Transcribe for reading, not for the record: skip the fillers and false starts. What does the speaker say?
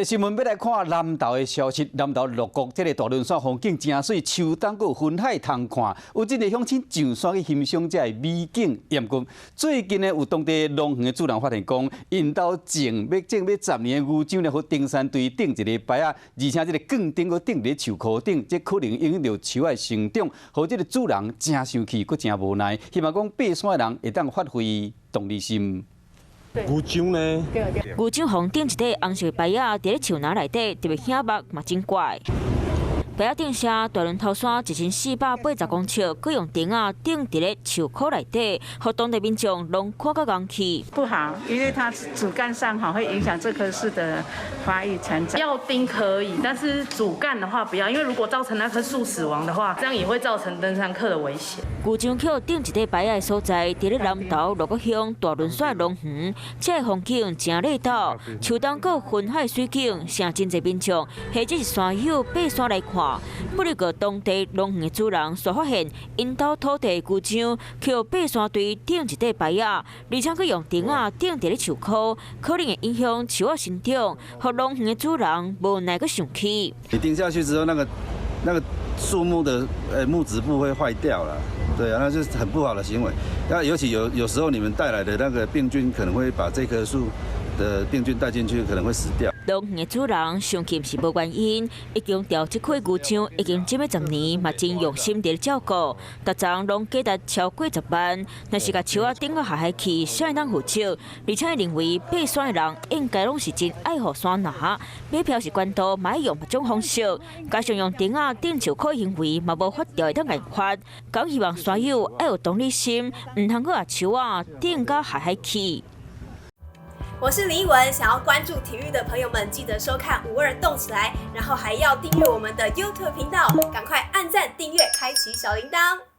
新闻要来看南投的消息，南投鹿谷这个大轮山风景真水，秋冬还有云海通看，有真个乡亲上山去欣赏这个美景。艳过最近呢，有当地农园的主人发现讲，因兜种要10年的牛樟呢，和登山队顶一个牌啊，而且这个更顶个顶伫树棵顶，这可能影响到树的成长，和这个主人真生气，佫真无奈，希望讲爬山的人会当发挥同理心。 牛樟呢？牛樟红顶一块红色牌仔，伫咧树林内底，特别显目嘛真怪。牌仔顶写大轮头山1480公尺，佮用钉啊钉伫咧树棵内底，互当地民众拢看到生气。不好，因为它主干上会影响这棵树的发育成长。要钉可以，但是主干的话不要，因为如果造成那棵树死亡的话，这样也会造成登山客的危险。牛樟桥顶一块牌仔的所在，伫咧南投鹿谷乡大轮山农园，这个风景真热闹，秋冬佮云海水景，成真侪民众或者是山友爬山来看。 不料个当地农园的主人所发现，因兜土地牛樟靠爬山队顶一块牌仔，而且佮用钉啊钉伫咧树棵，可能会影响树仔生长，互农园的主人无奈个生气。你钉下去之后，那个树木的木质部会坏掉了，对啊，那是很不好的行为。那尤其有时候你们带来的那个病菌，可能会把这棵树的病菌带进去，可能会死掉。 农园的主人生气是无原因，已经调这块牛樟已经种了10年，嘛真用心伫咧照顾，逐丛拢价值超过10万。若是甲树仔顶个下海去，谁会当负责？而且认为爬山的人应该拢是真爱护山林，买票是管道，嘛要用别种方式，加上用钉啊钉树棵行为嘛无法条会当研发。讲希望山友要有同理心，唔通去把树仔钉到下海去。 我是李文，想要关注体育的朋友们，记得收看52动起来，然后还要订阅我们的YouTube 频道，赶快按赞、订阅、开启小铃铛。